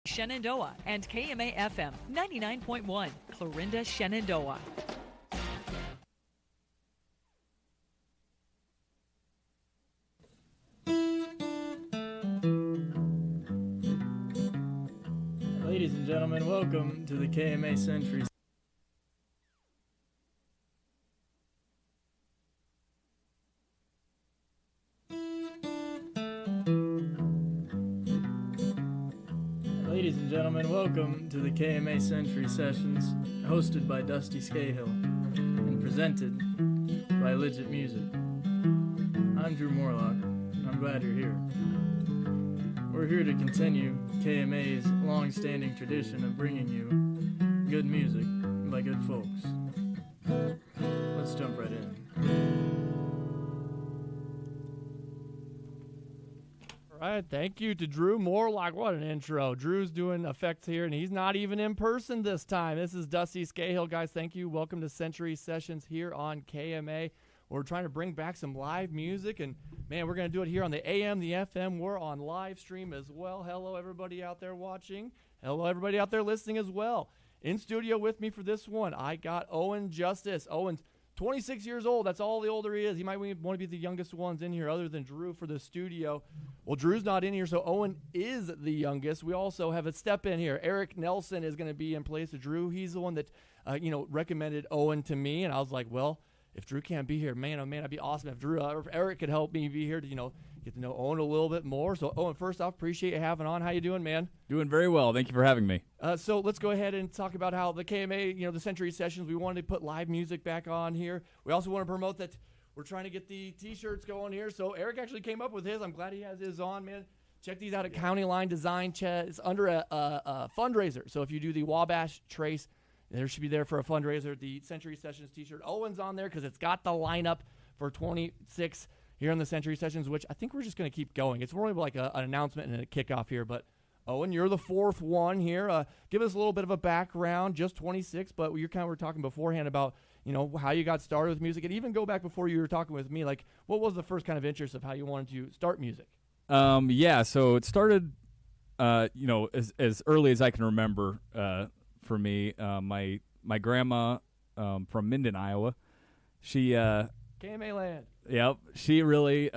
Shenandoah and KMA FM 99.1, Clarinda, Shenandoah. Ladies and gentlemen, welcome to the KMA Century. Ladies and gentlemen, welcome to the KMA Century Sessions, hosted by Dusty Skahill and presented by Legit Music. I'm Drew Morlock, and I'm glad you're here. We're here to continue KMA's long-standing tradition of bringing you good music by good folks. Let's jump right in. All right, thank you to Drew Morlock. What an intro. Drew's doing effects here, and he's not even in person this time. This is Dusty Skahill. Guys, thank you. Welcome to Century Sessions here on KMA. We're trying to bring back some live music, and, man, we're going to do it here on the AM, the FM. We're on live stream as well. Hello, everybody out there watching. Hello, everybody out there listening as well. In studio with me for this one, I got Owen Justice. Owen's 26 years old. That's all the older he is. He might want to be the youngest ones in here other than Drew for the studio. Well, Drew's not in here, so Owen is the youngest. We also have a step in here. Eric Nelson is going to be in place of Drew. He's the one that, recommended Owen to me, and I was like, well, if Drew can't be here, man, oh man, it'd be awesome if Drew or if Eric could help me be here to, get to know Owen a little bit more. So, Owen, first off, appreciate you having on. How you doing, man? Doing very well. Thank you for having me. So let's go ahead and talk about how the KMA, the Century Sessions, we wanted to put live music back on here. We also want to promote that we're trying to get the T-shirts going here. So Eric actually came up with his. I'm glad he has his on, man. Check these out at County Line Design. It's under a fundraiser. So if you do the Wabash Trace, there should be there for a fundraiser. The Century Sessions T-shirt. Owen's on there because it's got the lineup for 26 here in the Century Sessions, which I think we're just going to keep going. It's more like an announcement and a kickoff here. But, Owen, you're the fourth one here. Give us a little bit of a background, just 26, but we're talking beforehand about, how you got started with music. And even go back before you were talking with me, like, what was the first kind of interest of how you wanted to start music? So it started, as early as I can remember. For me, my grandma from Minden, Iowa, she KMA land. Yep, she really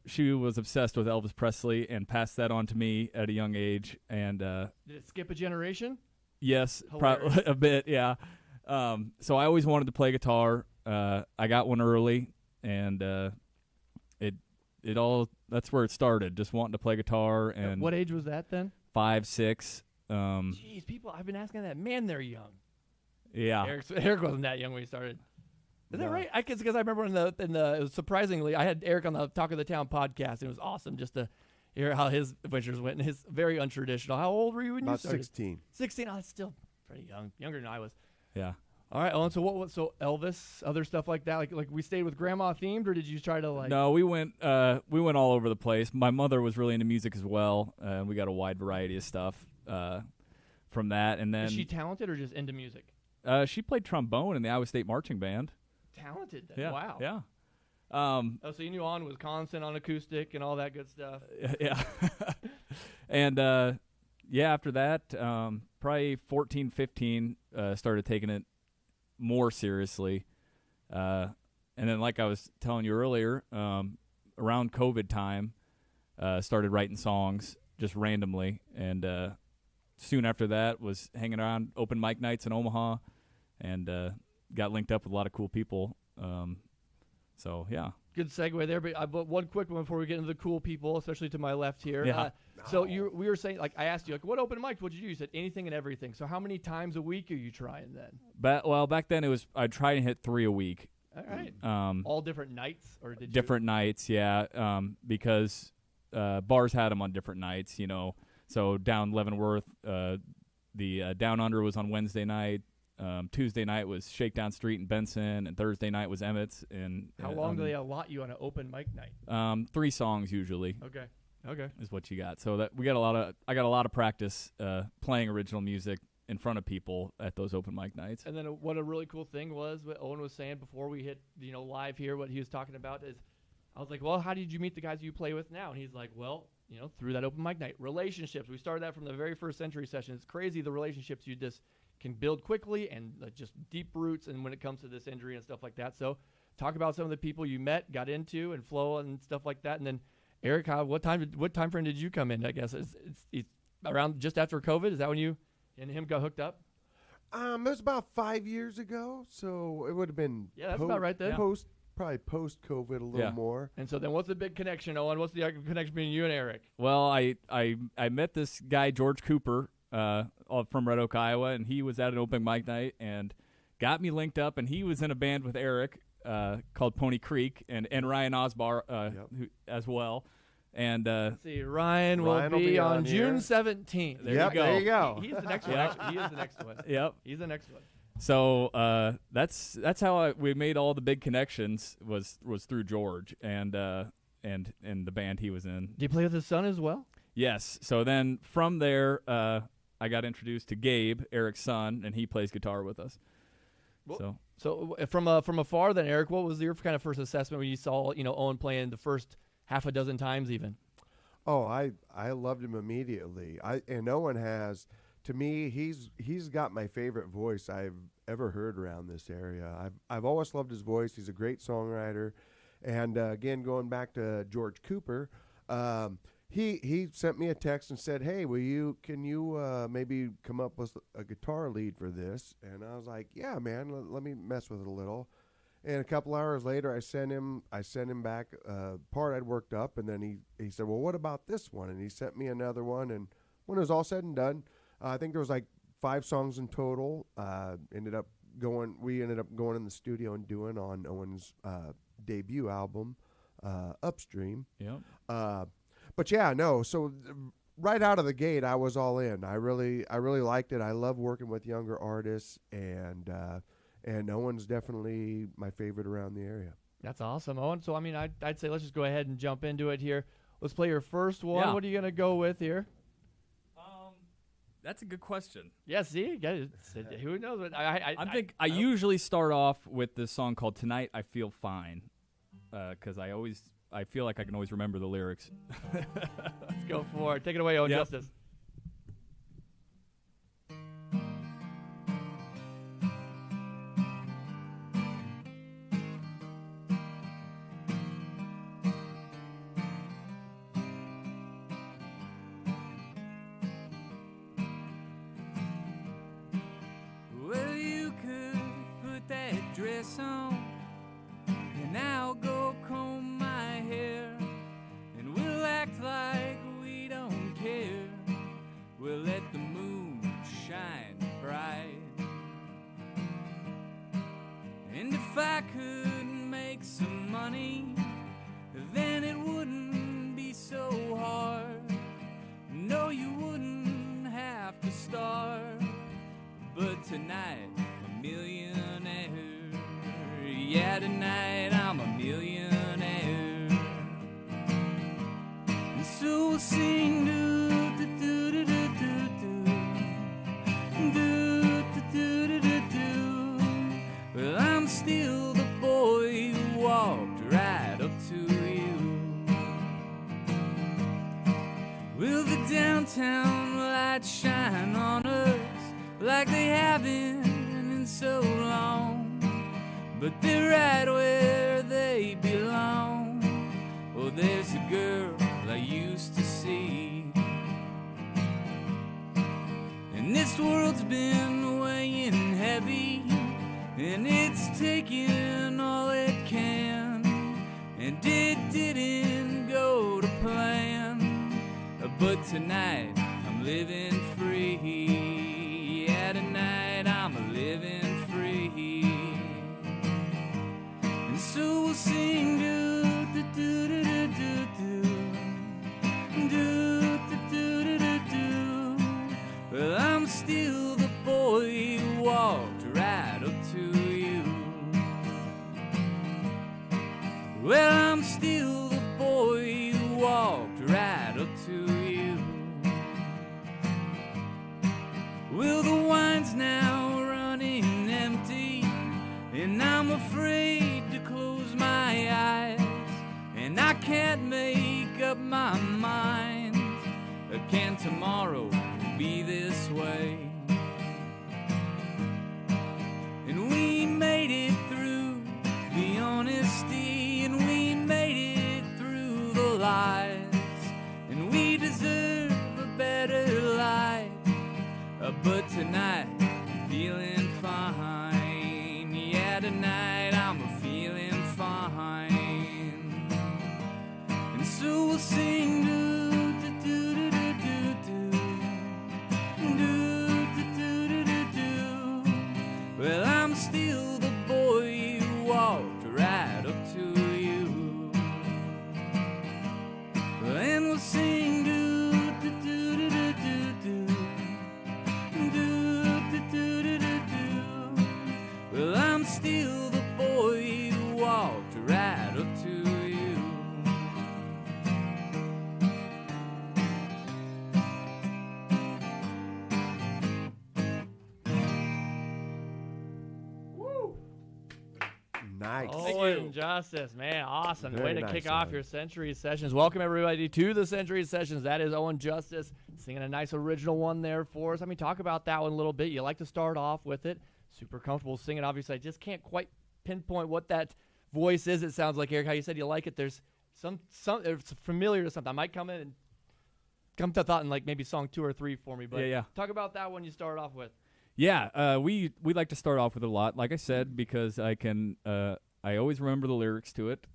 she was obsessed with Elvis Presley and passed that on to me at a young age. And did it skip a generation? Yes, a bit, yeah. So I always wanted to play guitar. I got one early, and it all that's where it started. Just wanting to play guitar. And what age was that then? 5, 6. Jeez, people, I've been asking that. Man, they're young. Yeah. Eric wasn't that young when he started. Is that right? Because I remember it was surprisingly, I had Eric on the Talk of the Town podcast, and it was awesome just to hear how his adventures went, and his very untraditional. How old were you when you started? About 16. 16? Oh, that's still pretty young. Younger than I was. Yeah. All right, Owen, so Elvis, other stuff like that, like we stayed with grandma themed, or did you try to like? No, we went all over the place. My mother was really into music as well. We got a wide variety of stuff from that, and then is she talented or just into music? She played trombone in the Iowa State Marching Band. Talented, then. Yeah, wow. Yeah. So you knew on Wisconsin on acoustic and all that good stuff. Yeah. And after that, probably 14, 15, started taking it more seriously. And then, like I was telling you earlier, around COVID time, started writing songs just randomly. And soon after that was hanging around open mic nights in Omaha and got linked up with a lot of cool people. So, yeah. Good segue there, but one quick one before we get into the cool people, especially to my left here. Yeah. So we were saying, like, I asked you, like, what open mics would you do? You said anything and everything. So how many times a week are you trying then? Back then I'd try to hit 3 a week. All right. All different nights, or did different nights? Yeah. Because bars had them on different nights. So down Leavenworth, the Down Under was on Wednesday night. Tuesday night was Shakedown Street in Benson, and Thursday night was Emmett's. And how long do they allot you on an open mic night? 3 songs usually. Okay. Is what you got. So that I got a lot of practice playing original music in front of people at those open mic nights. And then what a really cool thing was what Owen was saying before we hit live here. What he was talking about is, I was like, well, how did you meet the guys you play with now? And he's like, well, through that open mic night. Relationships. We started that from the very first Century session. It's crazy the relationships you just can build quickly and just deep roots. And when it comes to this injury and stuff like that. So talk about some of the people you met, got into, and flow and stuff like that. And then Eric, what time frame did you come in? I guess it's around just after COVID. Is that when you and him got hooked up? It was about 5 years ago, so it would have been that's about right then. Probably post COVID a little more. And so then, what's the big connection, Owen? What's the connection between you and Eric? Well, I met this guy George Cooper from Red Oak, Iowa, and he was at an open mic night and got me linked up. And he was in a band with Eric called Pony Creek and Ryan Osbar as well. And let's see, Ryan will be on June 17th. There you go. There you go. He's the next one. Actually, he is the next one. Yep. He's the next one. So that's how we made all the big connections was through George and the band he was in. Did you play with his son as well? Yes. So then from there, I got introduced to Gabe, Eric's son, and he plays guitar with us. Well, so from afar, then Eric, what was your kind of first assessment when you saw Owen playing the first half a dozen times even? Oh, I loved him immediately. And Owen has, to me, he's got my favorite voice I've ever heard around this area. I've always loved his voice. He's a great songwriter. And again, going back to George Cooper, he sent me a text and said, "Hey, can you maybe come up with a guitar lead for this?" And I was like, "Yeah, man, let me mess with it a little." And a couple hours later, I sent him back part I'd worked up, and then he said, "Well, what about this one?" And he sent me another one. And when it was all said and done, I think there was like 5 songs in total. We ended up going in the studio and doing on Owen's debut album, Upstream. Yeah. But yeah, no. So right out of the gate, I was all in. I really liked it. I love working with younger artists, and Owen's definitely my favorite around the area. That's awesome, Owen. So, I mean, I'd say let's just go ahead and jump into it here. Let's play your first one. Yeah. What are you going to go with here? That's a good question. Yeah, see? Who knows? I usually start off with this song called Tonight I Feel Fine because I feel like I can always remember the lyrics. Let's go for it. Take it away, Owen Justice. On, and I'll go comb my hair, and we'll act like we don't care. We'll let the moon shine bright, and if I could make some money, then it wouldn't be so hard. No, you wouldn't have to starve, but tonight a millionaire. Yeah, tonight I'm a millionaire. And so we'll sing well, I'm still the boy who walked right up to you. Will the downtown lights shine on us like they haven't in so long? But they're right where they belong. Oh, there's a girl I used to see, and this world's been weighing heavy, and it's taking all it can, and it didn't go to plan. But tonight I'm living free. Yeah, tonight I'm living free. So we'll sing well, I'm still the boy who walked right up to you. Well, I'm still the boy who walked right up to you. Well, the wine's now running empty, and I'm afraid to close my eyes, and I can't make up my mind can tomorrow be this way? And we made it through the honesty, and we made it through the lies, and we deserve a better life. But tonight I'm feeling fine. Yeah, tonight I'm feeling fine. And so we'll sing do do do do do do do do do do do. Well, I'm still the boy who walked right up to you. And we'll sing do do do do do do do. Well, I'm still the boy who walked right up to you. Nice. Owen Justice, man, awesome. Very Way to nice, kick off Owen. your Century Sessions. Welcome, everybody, to the Century Sessions. That is Owen Justice singing a nice original one there for us. I mean, talk about that one a little bit. You like to start off with it. Super comfortable singing. Obviously, I just can't quite pinpoint what that voice is. It sounds like, Eric, how you said you like it. There's some it's familiar to something. I might come in and come to thought in like maybe song 2 or 3 for me. But Yeah. talk about that one you started off with. Yeah, we like to start off with it a lot, like I said, because I can I always remember the lyrics to it.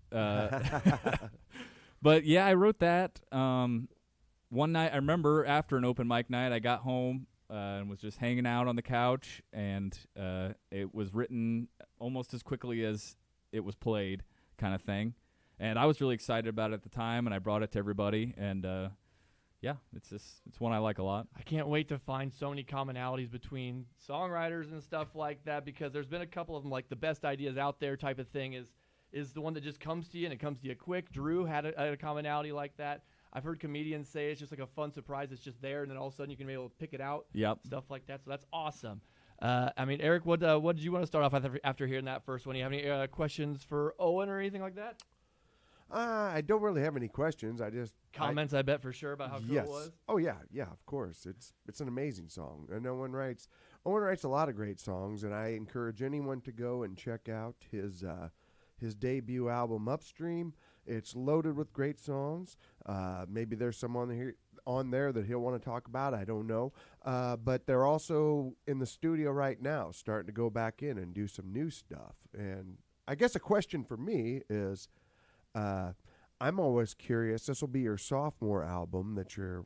But yeah, I wrote that one night. I remember after an open mic night, I got home and was just hanging out on the couch, and it was written almost as quickly as it was played, kind of thing. And I was really excited about it at the time, and I brought it to everybody, and yeah, it's one I like a lot. I can't wait to find so many commonalities between songwriters and stuff like that, because there's been a couple of them, like the best ideas out there type of thing is the one that just comes to you, and it comes to you quick. Drew had a commonality like that. I've heard comedians say it's just like a fun surprise. It's just there, and then all of a sudden you can be able to pick it out. Yep. Stuff like that. So that's awesome. I mean, Eric, what did you want to start off with after hearing that first one? You have any questions for Owen or anything like that? I don't really have any questions. I just Comments, I bet, for sure, about how cool yes. it was. Oh yeah, of course. It's an amazing song, and Owen writes a lot of great songs, and I encourage anyone to go and check out his debut album Upstream. It's loaded with great songs. Maybe there's some on there that he'll want to talk about. I don't know, but they're also in the studio right now, starting to go back in and do some new stuff. And I guess a question for me is. I'm always curious. This will be your sophomore album that you're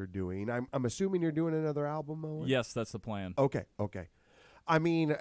doing. I'm assuming you're doing another album, Owen? Yes, that's the plan. Okay. I mean,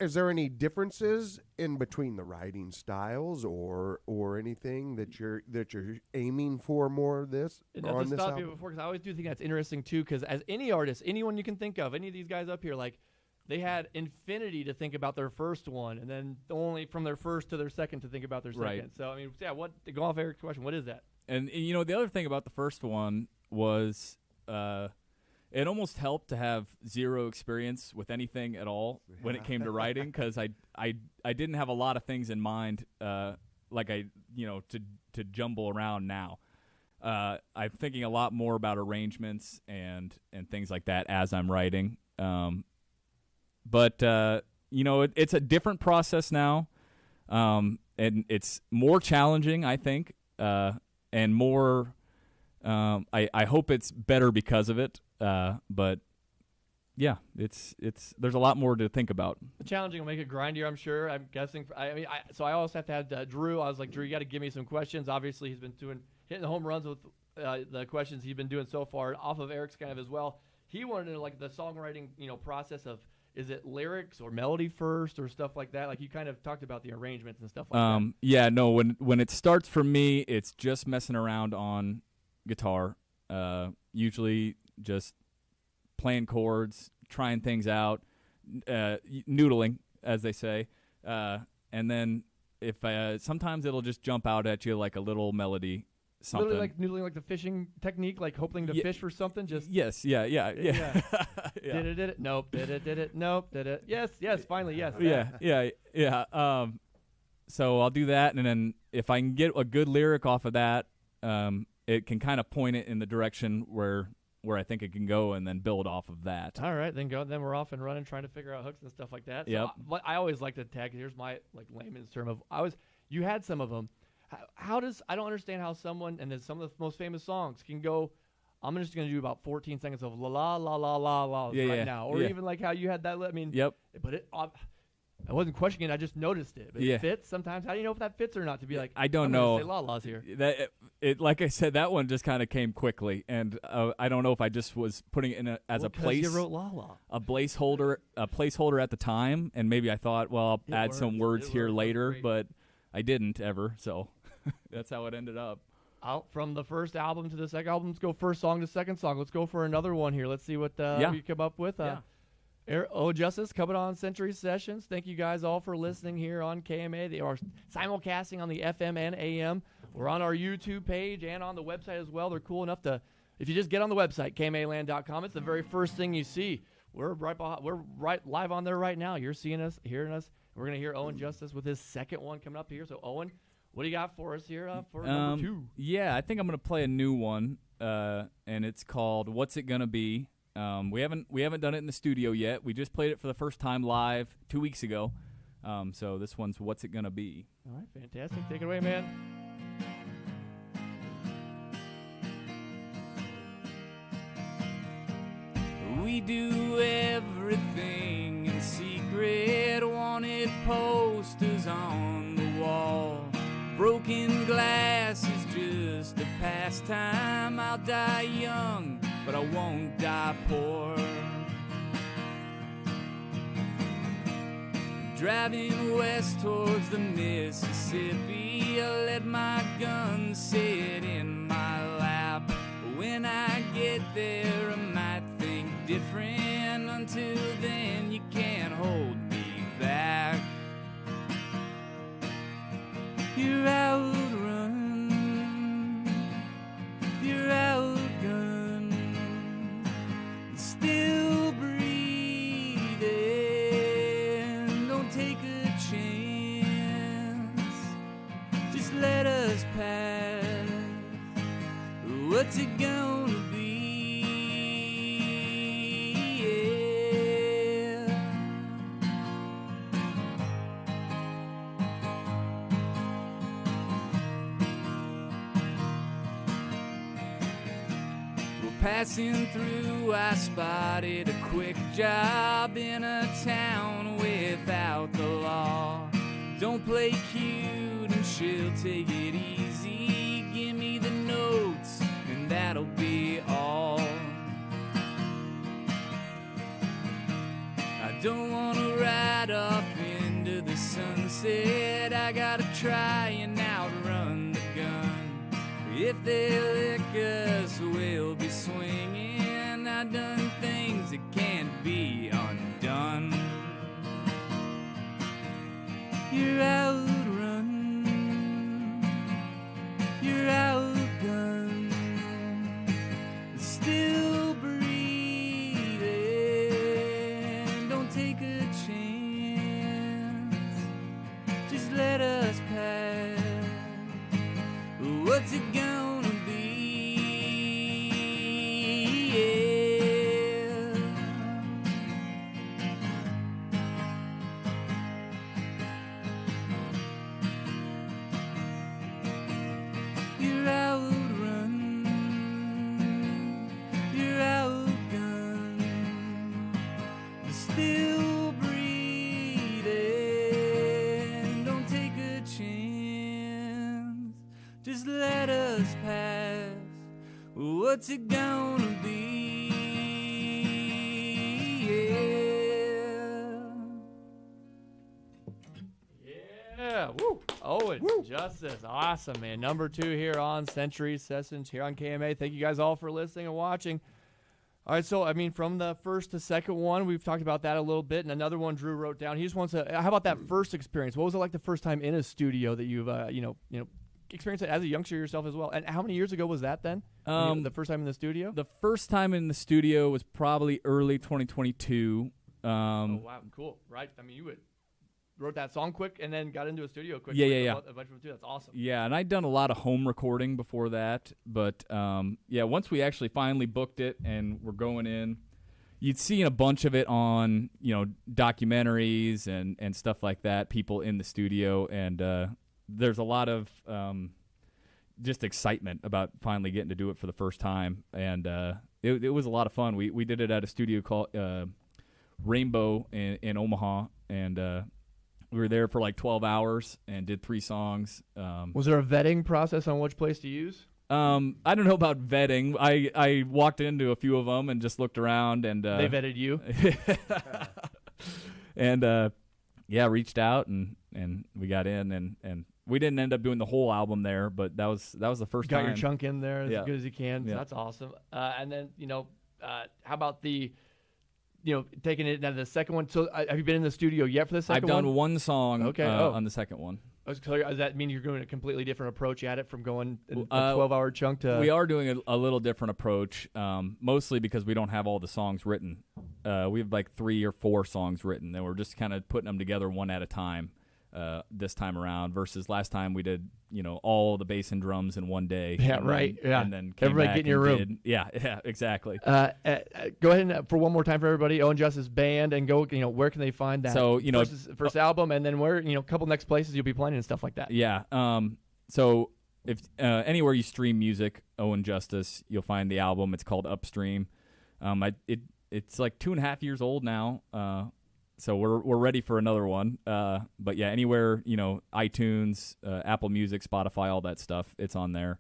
is there any differences in between the writing styles or anything that you're aiming for more of this And on I'll just this stop album? you before, because I always do think that's interesting too, because as any artist, anyone you can think of, any of these guys up here, like, they had infinity to think about their first one, and then only from their first to their second to think about their second. Right. So, I mean, yeah, to go off Eric's question, what is that? And you know, the other thing about the first one was it almost helped to have zero experience with anything at all when it came to writing, because I didn't have a lot of things in mind, like to jumble around now. I'm thinking a lot more about arrangements and things like that as I'm writing. But you know, it's a different process now, and it's more challenging, I think, and more. I hope it's better because of it. But yeah, there's a lot more to think about. The challenging will make it grindier, I'm sure. I'm guessing. So I also have to have Drew. I was like, Drew, you got to give me some questions. Obviously, he's been hitting the home runs with the questions he's been doing so far, off of Eric's kind of as well. He wanted to know, like, the songwriting, process of. Is it lyrics or melody first or stuff like that? Like, you kind of talked about the arrangements and stuff like that. Yeah, no, when it starts for me, it's just messing around on guitar. Usually just playing chords, trying things out, noodling, as they say. And then if sometimes it'll just jump out at you like a little melody. Something. Literally like noodling, like the fishing technique, like hoping to fish for something. Just yes, yeah. Did it? Nope. Did it? Nope. Did it? Yes. Finally, yes. Yeah. So I'll do that, and then if I can get a good lyric off of that, it can kind of point it in the direction where where I think it can go and then build off of that. All right, then go. Then we're off and running, trying to figure out hooks and stuff like that. So Yep. what I always like to tag. Here's my layman's term of you had some of them. How does I don't understand how someone and then some of the most famous songs can go. I'm just going to do about 14 seconds of la la la la la la now, or even like how you had that. I mean, Yep. But I wasn't questioning it. I just noticed it. But Yeah. it fits sometimes. How do you know if that fits or not? To be like, I don't I'm know. Say la la's here. That it like I said, that one just kind of came quickly, and I don't know if I just was putting it in as a place. You wrote la la. A placeholder at the time, and maybe I thought, well, I'll add some words here later, but I didn't ever. So that's how it ended up. Out from the first album to the second album. Let's go first song to second song. Let's go for another one here. Let's see what we come up with. Owen Justice coming on Century Sessions. Thank you guys all for listening here on KMA. They are simulcasting on the FM and AM. We're on our YouTube page and on the website as well. They're cool enough to, if you just get on the website, kmaland.com, it's the very first thing you see. We're right live on there right now. You're seeing us, hearing us. We're going to hear Owen Justice with his second one coming up here. So, Owen, what do you got for us here for number 2? Yeah, I think I'm going to play a new one, and it's called What's It Gonna Be? We haven't done it in the studio yet. We just played it for the first time live 2 weeks ago. So this one's What's It Gonna Be? All right, fantastic. Take it away, man. We do everything in secret. Wanted posters on the wall. Broken glass is just a pastime. I'll die young, but I won't die poor. Driving west towards the Mississippi, I let my gun sit in my lap. When I get there, I might think different. Until then, you can't hold me back. You're outrun, you're outgunned, still breathing. Don't take a chance, just let us pass. What's it gonna be? Passing through, I spotted a quick job in a town without the law. Don't play cute and she'll take it easy. Give me the notes and that'll be all. I don't want to ride off into the sunset. I gotta try and outrun the gun. If they lick us, we'll be swinging. I done things that can't be undone. You're outrun, you're outgunned, still breathing. Don't take a chance, just let us pass. What's it gonna be? Yeah. You're outrun, you're outgunned, you're still breathing. Don't take a chance, just let us pass. What's it gonna be? Yeah, woo. Owen Justice. Awesome, man. Number 2 here on Century Sessions here on KMA. Thank you guys all for listening and watching. All right, so, I mean, from the first to second one, we've talked about that a little bit, and another one Drew wrote down. He just wants to, how about that first experience? What was it like the first time in a studio that you've, experienced it as a youngster yourself as well? And how many years ago was that then? The first time in the studio? The first time in the studio was probably early 2022. Oh, wow, cool. Right? I mean, you would wrote that song quick and then got into a studio quick. Yeah, with yeah, yeah. A bunch of them too. That's awesome. Yeah, and I'd done a lot of home recording before that, but yeah, once we actually finally booked it and we're going in, you'd seen a bunch of it on, documentaries and stuff like that, people in the studio, and there's a lot of just excitement about finally getting to do it for the first time, and it was a lot of fun. We did it at a studio called Rainbow in Omaha, and we were there for like 12 hours and did 3 songs. Was there a vetting process on which place to use? I don't know about vetting. I walked into a few of them and just looked around, and They vetted you? and yeah, reached out and we got in, and we didn't end up doing the whole album there, but that was the first Got time. your chunk in there as Yeah. good as you can. So Yeah. that's awesome. And then, how about the, taking it now the second one? So have you been in the studio yet for the second I've one? done one song Okay, on the second one. Does that mean you're doing a completely different approach at it from going a Uh, 12-hour chunk to... We are doing a little different approach, mostly because we don't have all the songs written. We have like 3 or 4 songs written, and we're just kind of putting them together one at a time this time around, versus last time we did, all the bass and drums in one day. Yeah, and right. Then, Yeah. And then came Everybody back get in your and room. did- yeah, exactly. Go ahead and for one more time for everybody, Owen Justice Band, and go, where can they find that? So, first album, and then where, a couple next places you'll be playing and stuff like that. Yeah. So if anywhere you stream music, Owen Justice, you'll find the album. It's called Upstream. It's like 2.5 years old now. So we're ready for another one. But yeah, anywhere, iTunes, Apple Music, Spotify, all that stuff, it's on there.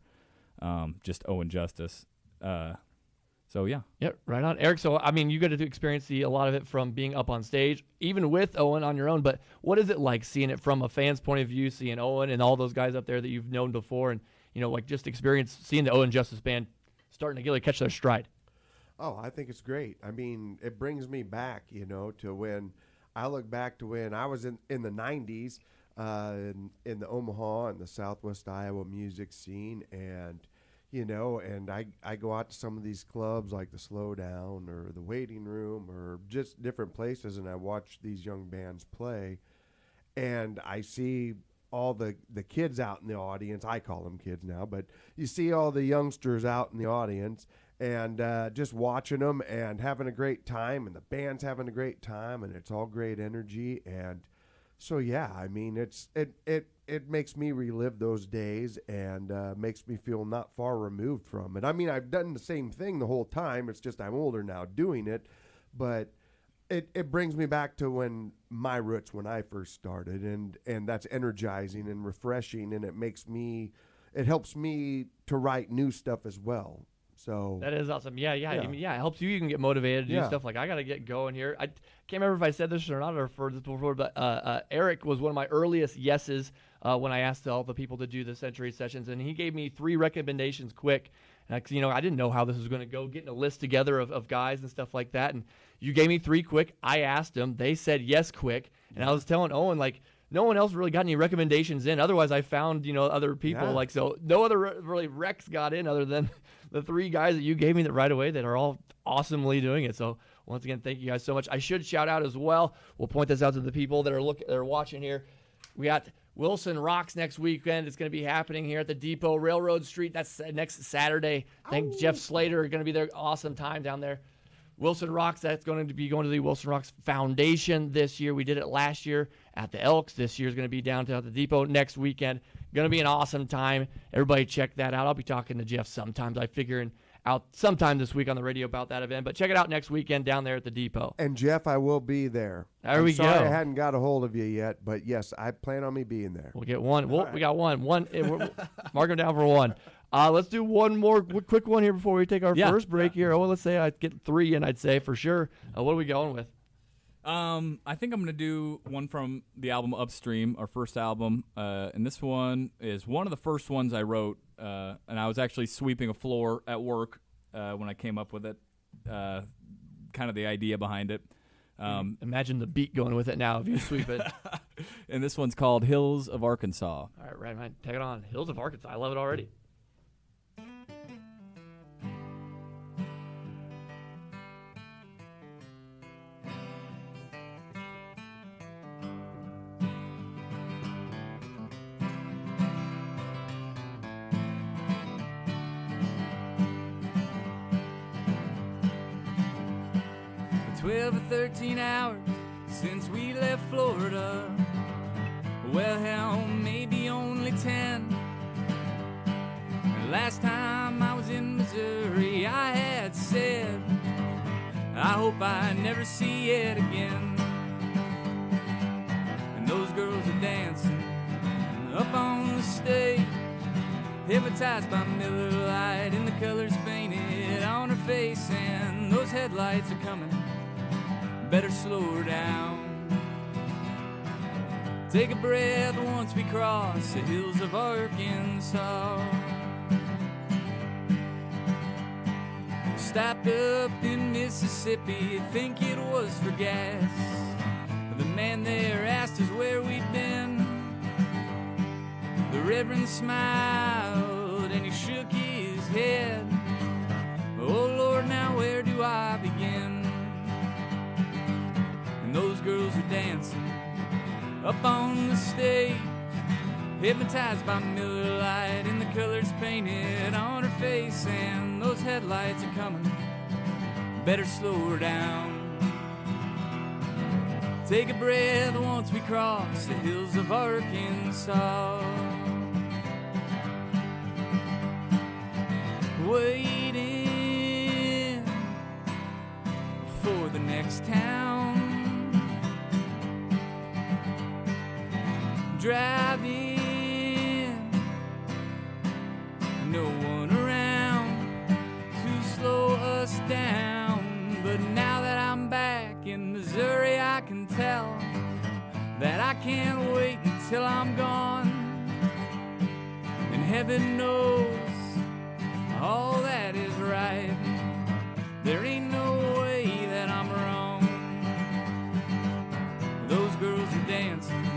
Just Owen Justice. So yeah. Yeah, right on. Eric, so, you got to experience a lot of it from being up on stage, even with Owen on your own, but what is it like seeing it from a fan's point of view, seeing Owen and all those guys up there that you've known before, and, just experience seeing the Owen Justice Band starting to really catch their stride? Oh, I think it's great. It brings me back, to when I look back to when I was in the 90s in the Omaha and the Southwest Iowa music scene, and I go out to some of these clubs like the Slowdown or the Waiting Room or just different places, and I watch these young bands play, and I see all the kids out in the audience. I call them kids now, but you see all the youngsters out in the audience, and just watching them and having a great time, and the band's having a great time, and it's all great energy. And so yeah, it makes me relive those days, and makes me feel not far removed from it. I've done the same thing the whole time. It's just I'm older now doing it, but it brings me back to my roots when I first started, and that's energizing and refreshing, and it helps me to write new stuff as well. So That is awesome. Yeah. It helps you. You can get motivated to do stuff like, I got to get going here. I can't remember if I said this or not, or referred this before, but Eric was one of my earliest yeses when I asked all the people to do the Century Sessions, and he gave me 3 recommendations quick. Because, I didn't know how this was going to go, getting a list together of guys and stuff like that. And you gave me 3 quick. I asked them. They said yes quick. And I was telling Owen, no one else really got any recommendations in. Otherwise, I found, other people. Yeah. So no other really recs got in other than the 3 guys that you gave me that right away that are all awesomely doing it. So once again, thank you guys so much. I should shout out as well. We'll point this out to the people that are watching here. We got Wilson Rocks next weekend. It's going to be happening here at the Depot, Railroad Street. That's next Saturday. I think Jeff Slater is going to be there. Awesome time down there. Wilson Rocks, that's going to be going to the Wilson Rocks Foundation this year. We did it last year at the Elks. This year is going to be downtown at the Depot next weekend. Going to be an awesome time. Everybody check that out. I'll be talking to Jeff sometimes. I'm figuring out sometime this week on the radio about that event. But check it out next weekend down there at the Depot. And Jeff, I will be there. There we sorry go. I hadn't got a hold of you yet, but yes, I plan on me being there. We'll get one. We got one. Mark them down for 1. Let's do one more quick one here before we take our first break here. Let's say I get 3 in, I'd say for sure. What are we going with? I think I'm going to do one from the album Upstream, our first album. And this one is one of the first ones I wrote. And I was actually sweeping a floor at work when I came up with it, kind of the idea behind it. Imagine the beat going with it now if you sweep it. And this one's called Hills of Arkansas. All right, man. Take it on. Hills of Arkansas. I love it already. 12 or 13 hours since we left Florida. Well, hell, maybe only 10. Last time I was in Missouri, I had said, I hope I never see it again. And those girls are dancing up on the stage, hypnotized by Miller Lite and the colors painted on her face. And those headlights are coming, better slow her down. Take a breath once we cross the hills of Arkansas. Stopped up in Mississippi, think it was for gas. The man there asked us where we'd been. The Reverend smiled and he shook his head. Oh Lord, now where do I begin? And those girls are dancing up on the stage, hypnotized by Miller Lite and the colors painted on her face. And those headlights are coming, better slow her down. Take a breath once we cross the hills of Arkansas. Waiting for the next town, driving, no one around to slow us down. But now that I'm back in Missouri, I can tell that I can't wait until I'm gone. And heaven knows all that is right. There ain't no way that I'm wrong. Those girls are dancing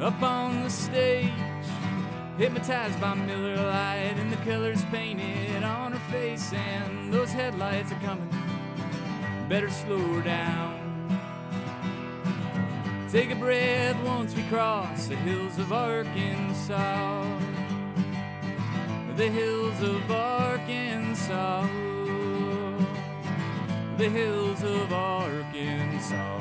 up on the stage, hypnotized by Miller Lite and the colors painted on her face. And those headlights are coming, better slow her down. Take a breath once we cross the hills of Arkansas. The hills of Arkansas. The hills of Arkansas.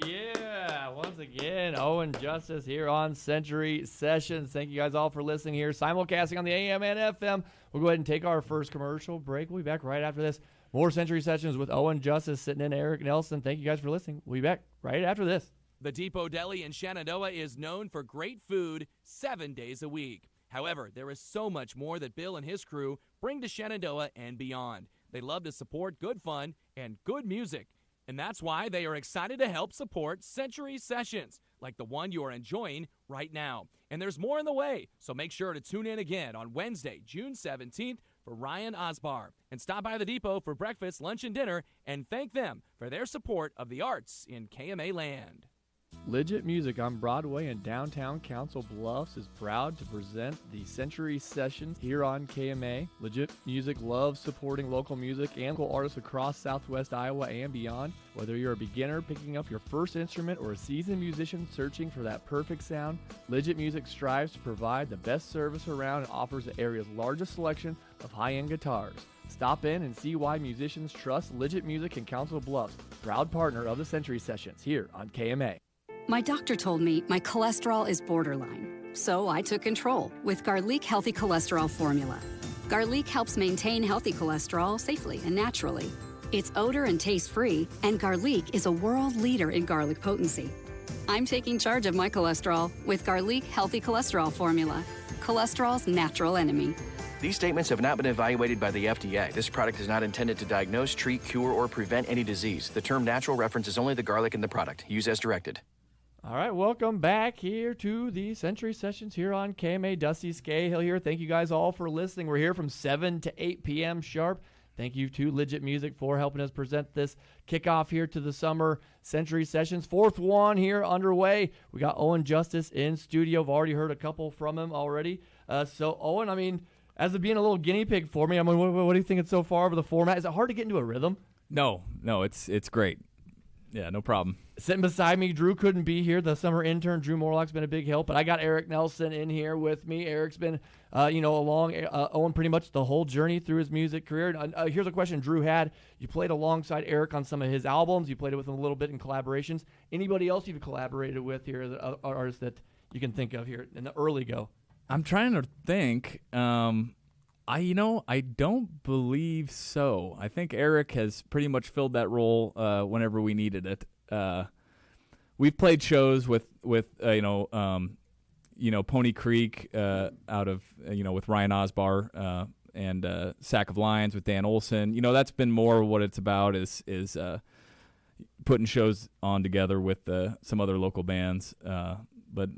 Yeah, once again, Owen Justice here on Century Sessions. Thank you guys all for listening here, simulcasting on the AM and FM. We'll go ahead and take our first commercial break. We'll be back right after this. More Century Sessions with Owen Justice sitting in Eric Nelson. Thank you guys for listening. We'll be back right after this. The Depot Deli in Shenandoah is known for great food 7 days a week. However, there is so much more that Bill and his crew bring to Shenandoah and beyond. They love to support good fun and good music. And that's why they are excited to help support Century Sessions, like the one you are enjoying right now. And there's more in the way, so make sure to tune in again on Wednesday, June 17th for Ryan Osbar. And stop by the Depot for breakfast, lunch, and dinner, and thank them for their support of the arts in KMA land. Legit Music on Broadway in downtown Council Bluffs is proud to present the Century Sessions here on KMA. Legit Music loves supporting local music and local artists across southwest Iowa and beyond. Whether you're a beginner picking up your first instrument or a seasoned musician searching for that perfect sound, Legit Music strives to provide the best service around and offers the area's largest selection of high-end guitars. Stop in and see why musicians trust Legit Music in Council Bluffs, proud partner of the Century Sessions here on KMA. My doctor told me my cholesterol is borderline, so I took control with Garlic Healthy Cholesterol Formula. Garlic helps maintain healthy cholesterol safely and naturally. It's odor and taste-free, and Garlic is a world leader in garlic potency. I'm taking charge of my cholesterol with Garlic Healthy Cholesterol Formula, cholesterol's natural enemy. These statements have not been evaluated by the FDA. This product is not intended to diagnose, treat, cure, or prevent any disease. The term natural references only the garlic in the product. Use as directed. All right, welcome back here to the Century Sessions here on KMA. Dusty Skahill here. Thank you guys all for listening. We're here from 7 to 8 p.m. sharp. Thank you to Legit Music for helping us present this kickoff here to the summer Century Sessions. Fourth one here underway. We got Owen Justice in studio. I've already heard a couple from him already. So, Owen, I mean, as of being a little guinea pig for me, I mean, what do you think so far of the format? Is it hard to get into a rhythm? No, it's great. Yeah, no problem. Sitting beside me, Drew couldn't be here. The summer intern, Drew Morlock's been a big help, but I got Eric Nelson in here with me. Eric's been, along Owen pretty much the whole journey through his music career. Here's a question Drew had. You played alongside Eric on some of his albums. You played it with him a little bit in collaborations. Anybody else you've collaborated with here, artists that you can think of here in the early go? I'm trying to think. I don't believe so. I think Eric has pretty much filled that role whenever we needed it. We've played shows with Pony Creek out of with Ryan Osbar and Sack of Lions with Dan Olson. That's been more what it's about is putting shows on together with some other local bands. But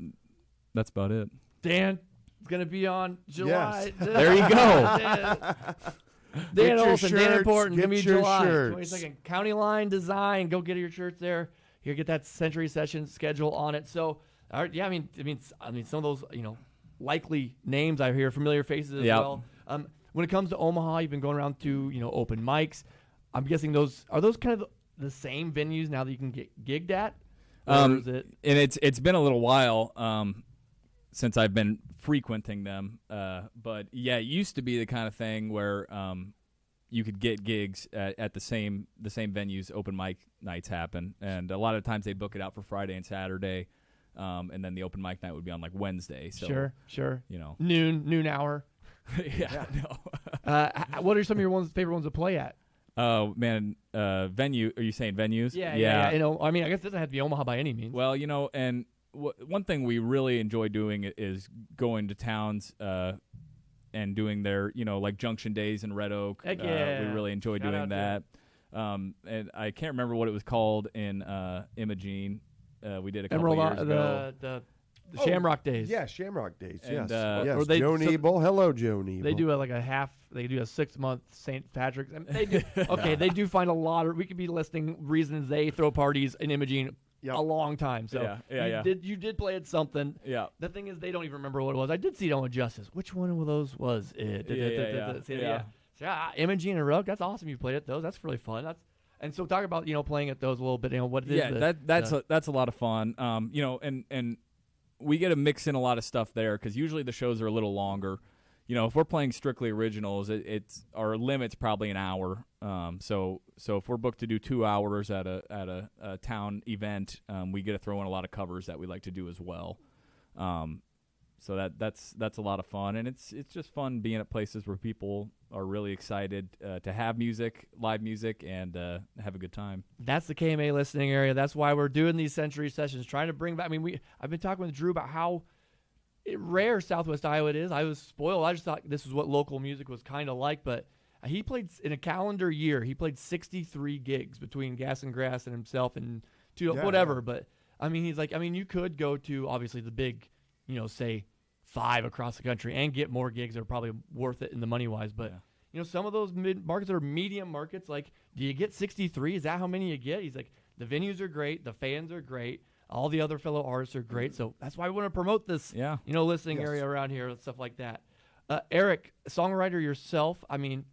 that's about it. Dan. It's going to be on July. Yes. There you go. Dan Olson, Dan Important, get going to be your July. shirts. 22nd. County Line Design. Go get your shirts there. Here, get that Century Session schedule on it. So, I mean, some of those, likely names I hear, familiar faces as well. When it comes to Omaha, you've been going around to, open mics. I'm guessing are those kind of the same venues now that you can get gigged at? Or is it? And it's been a little while since I've been frequenting them. But yeah, it used to be the kind of thing where you could get gigs at the same venues open mic nights happen. And a lot of times they book it out for Friday and Saturday. And then the open mic night would be on like Wednesday. So, Sure. Noon hour. yeah. What are some of your favorite ones to play at? Oh, man. Venue. Are you saying venues? Yeah. I mean, I guess it doesn't have to be Omaha by any means. Well, and one thing we really enjoy doing is going to towns and doing their, like Junction Days in Red Oak. Heck yeah. We really enjoy doing that. And I can't remember what it was called in Imogene. We did a couple years ago. The Shamrock Days. Yeah, Shamrock Days. And, yes. or they- Joe so- Nebel. Hello, Joe Nebel. They do They do a 6-month St. Patrick's. And they do. Okay, they do find a lot of. We could be listing reasons they throw parties in Imogene a long time. So you did play at something. Yeah. The thing is, they don't even remember what it was. I did see it on Justice. Which one of those was it? Imogene and Rogue. That's awesome. You played at those. That's really fun. And so talk about playing at those a little bit. What is that's a lot of fun. And we get to mix in a lot of stuff there because usually the shows are a little longer. If we're playing strictly originals, it's our limit's probably an hour. So if we're booked to do 2 hours at a town event, we get to throw in a lot of covers that we like to do as well. So that's a lot of fun, and it's just fun being at places where people are really excited to have music, live music, and have a good time. That's the KMA listening area. That's why we're doing these Century Sessions, trying to bring back. I mean, I've been talking with Drew about how rare Southwest Iowa it is. I was spoiled. I just thought this is what local music was kind of like, but he played in a calendar year. He played 63 gigs between Gas and Grass and himself and whatever. Yeah. But I mean, he's like, you could go to obviously the big, say 5 across the country and get more gigs that are probably worth it in the money wise. But some of those mid markets are medium markets. Like, do you get 63? Is that how many you get? He's like, the venues are great, the fans are great. All the other fellow artists are great, so that's why we want to promote this, listening area around here and stuff like that. Eric, songwriter yourself. I mean,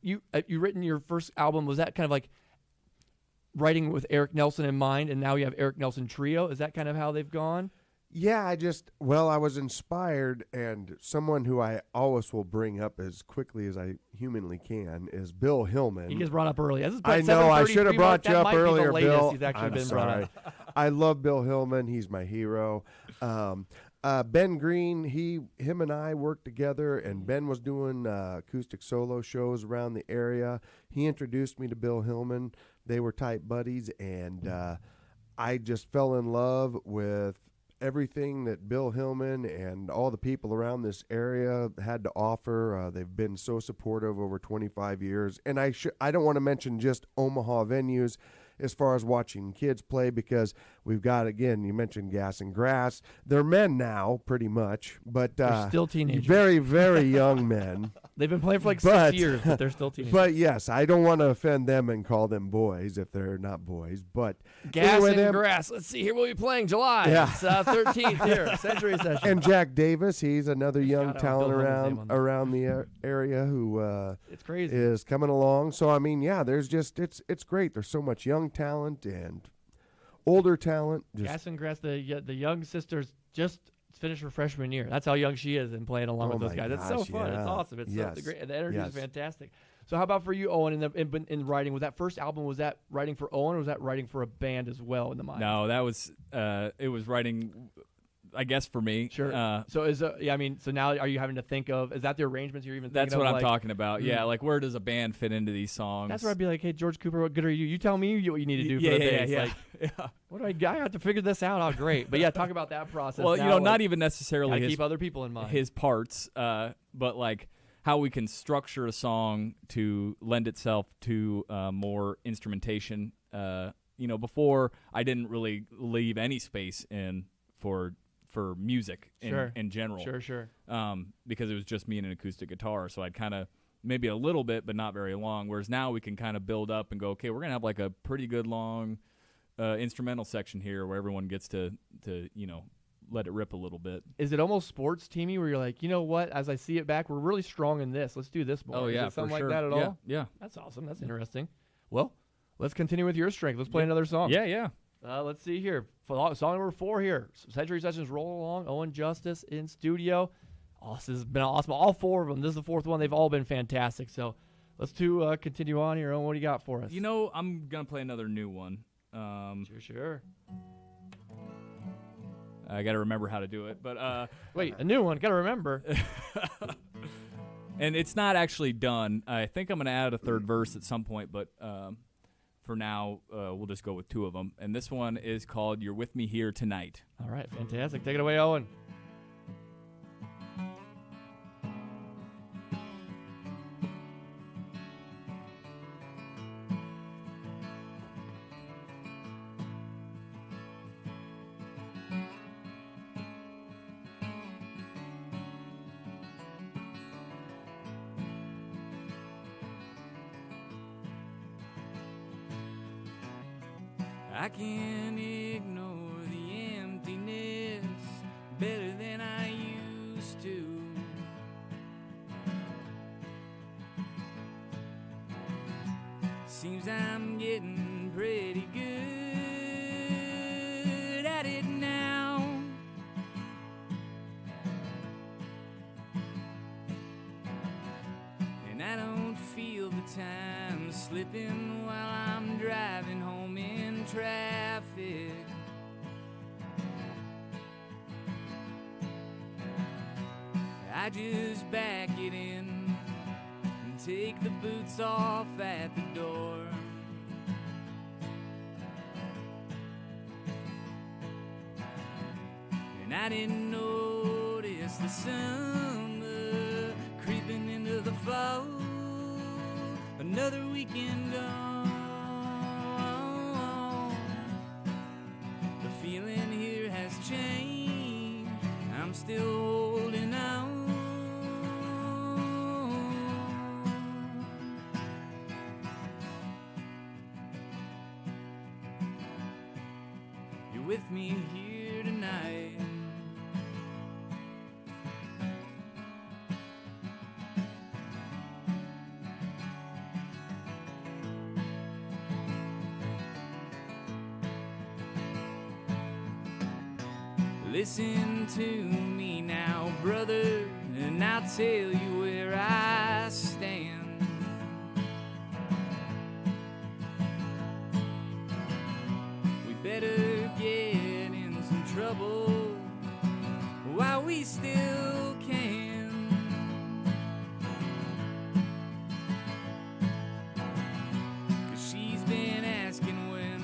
you written your first album. Was that kind of like writing with Eric Nelson in mind, and now you have Eric Nelson Trio? Is that kind of how they've gone? Yeah, I was inspired, and someone who I always will bring up as quickly as I humanly can is Bill Hillman. He gets brought up early. I know, I should have brought you up earlier, Bill. He's actually been sorry. brought up. I love Bill Hillman. He's my hero. Ben Green, him and I worked together, and Ben was doing acoustic solo shows around the area. He introduced me to Bill Hillman. They were tight buddies, and I just fell in love with everything that Bill Hillman and all the people around this area had to offer. They've been so supportive over 25 years. And I don't want to mention just Omaha venues as far as watching kids play, because we've got, again, you mentioned Gas and Grass. They're men now, pretty much, but they're still teenagers. Very, very young men. They've been playing for like 6 years, but they're still teenagers. But yes, I don't want to offend them and call them boys if they're not boys. But Gas and Grass. Let's see. Here we'll be playing July. Yeah. It's 13th here, Century Session. And Jack Davis, he's another young talent around the area who it's crazy. Is coming along. So I mean, yeah, there's just it's great. There's so much young talent, and older talent. Just Gaston Grass, the young sister's just finished her freshman year. That's how young she is and playing along with those guys. It's so fun. Yeah. It's awesome. It's Yes. so great. The energy is Yes. fantastic. So how about for you, Owen, in writing? Was that first album, was that writing for Owen, or was that writing for a band as well in the mind? No, that was it was writing, I guess, for me. Sure. So so now are you having to think of, is that the arrangements you're even thinking That's of? what I'm like, talking about. Yeah, like where does a band fit into these songs? That's where I'd be like, hey, George Cooper, what good are you? You tell me what you need to do for the bass. Yeah. Like, what do I have to figure this out? Oh, great. But yeah, talk about that process. Well, now, not even necessarily keep other people in mind. his parts, but like how we can structure a song to lend itself to more instrumentation. Before I didn't really leave any space in for music in general. Sure. Because it was just me and an acoustic guitar, so I'd kind of maybe a little bit, but not very long. Whereas now we can kind of build up and go, okay, we're gonna have like a pretty good long instrumental section here where everyone gets to let it rip a little bit. Is it almost sports teamy where you're like, you know what? As I see it back, we're really strong in this. Let's do this more. Oh yeah, Is it something for sure. like that at all? Yeah. That's awesome. That's interesting. Well, let's continue with your strength. Let's play another song. Yeah. Let's see here. Song number 4 here. Century Sessions roll along. Owen Justice in studio. Oh, this has been awesome. All 4 of them. This is the 4th one. They've all been fantastic. So let's continue on here. Owen, what do you got for us? I'm going to play another new one. Sure. I got to remember how to do it. But wait, a new one. Got to remember. And it's not actually done. I think I'm going to add a third verse at some point, but for now, we'll just go with 2 of them. And this one is called You're With Me Here Tonight. All right, fantastic. Take it away, Owen. I can't ignore the emptiness better than I used to. Seems I'm getting pretty good at it now. And I don't feel the time slipping while I'm driving home in traffic. I just back it in and take the boots off at the door. And I didn't notice the summer creeping into the fall. Another weekend gone. The feeling here has changed. I'm still holding on. You're with me here tonight. Listen to me now, brother, and I'll tell you where I stand. We better get in some trouble while we still can. 'Cause she's been asking when,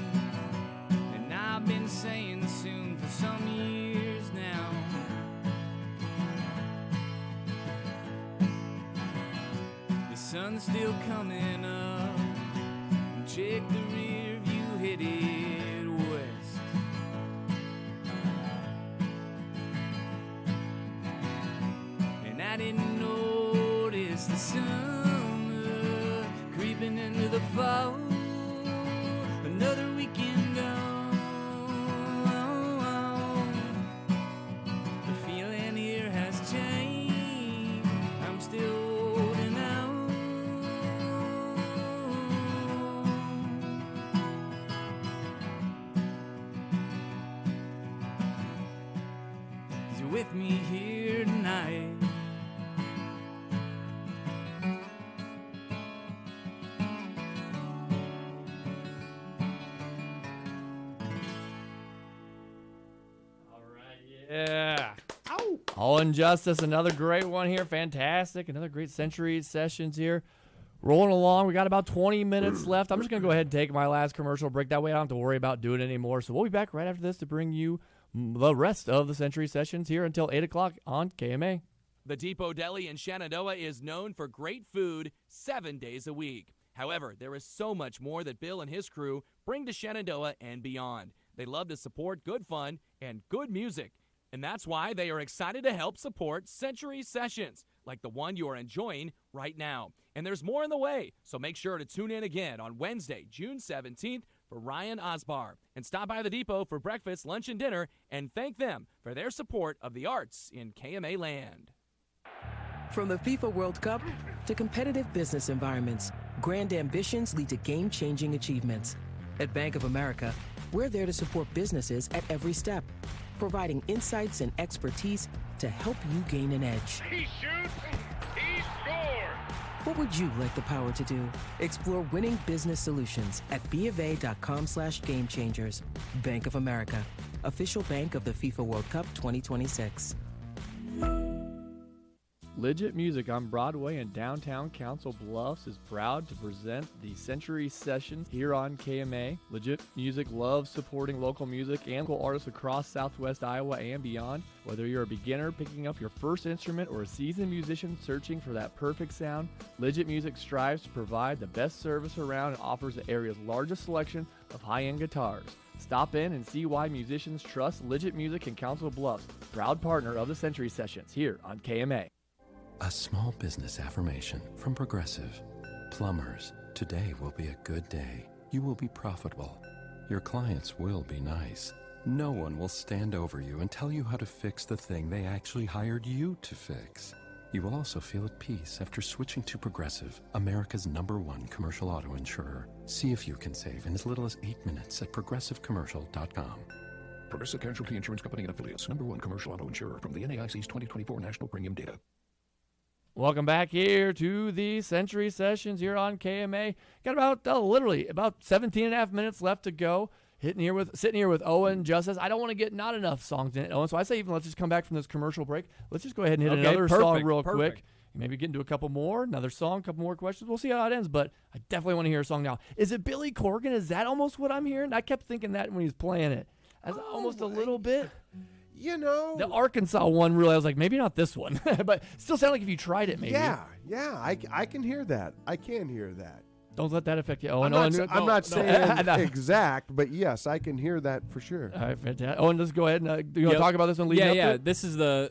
and I've been saying soon for some years now. The sun's still coming up. Check the rear view, headed west. And I didn't notice the summer creeping into the fall. Another weekend gone. The feeling here has changed. I'm still holding on. with me here tonight. Yeah. Owen Justice, another great one here. Fantastic. Another great Century Sessions here. Rolling along. We got about 20 minutes left. I'm just going to go ahead and take my last commercial break. That way I don't have to worry about doing it anymore. So we'll be back right after this to bring you the rest of the Century Sessions here until 8 o'clock on KMA. The Depot Deli in Shenandoah is known for great food 7 days a week. However, there is so much more that Bill and his crew bring to Shenandoah and beyond. They love to support good fun and good music. And that's why they are excited to help support Century Sessions, like the one you are enjoying right now. And there's more in the way, so make sure to tune in again on Wednesday, June 17th for Ryan Osbar. And stop by the Depot for breakfast, lunch, and dinner, and thank them for their support of the arts in KMA land. From the FIFA World Cup to competitive business environments, grand ambitions lead to game-changing achievements. At Bank of America, we're there to support businesses at every step, providing insights and expertise to help you gain an edge. He shoots, he scores! What would you like the power to do? Explore winning business solutions at bofa.com/gamechangers. Bank of America, official bank of the FIFA World Cup 2026. Legit Music on Broadway in downtown Council Bluffs is proud to present the Century Sessions here on KMA. Legit Music loves supporting local music and local artists across southwest Iowa and beyond. Whether you're a beginner picking up your first instrument or a seasoned musician searching for that perfect sound, Legit Music strives to provide the best service around and offers the area's largest selection of high-end guitars. Stop in and see why musicians trust Legit Music in Council Bluffs, proud partner of the Century Sessions here on KMA. A small business affirmation from Progressive. Plumbers, today will be a good day. You will be profitable. Your clients will be nice. No one will stand over you and tell you how to fix the thing they actually hired you to fix. You will also feel at peace after switching to Progressive, America's #1 commercial auto insurer. See if you can save in as little as 8 minutes at progressivecommercial.com. Progressive Casualty Insurance Company and Affiliates, #1 commercial auto insurer from the NAIC's 2024 National Premium Data. Welcome back here to the Century Sessions here on KMA. Got about literally about 17 and a half minutes left to go. Sitting here with Owen Justice. I don't want to get not enough songs in it, Owen. So I say let's just come back from this commercial break. Let's just go ahead and hit another song real quick. Maybe get into a couple more, another song, couple more questions. We'll see how it ends, but I definitely want to hear a song now. Is it Billy Corgan? Is that almost what I'm hearing? I kept thinking that when he was playing it. As almost a little bit. You know, the Arkansas one, really, I was like, maybe not this one, but still sound like if you tried it, maybe. Yeah, I can hear that. I can hear that. Don't let that affect you, Owen. I'm not saying exact, but yes, I can hear that for sure. All right, fantastic. Owen, let's go ahead and do you want to talk about this one? Yeah. This is the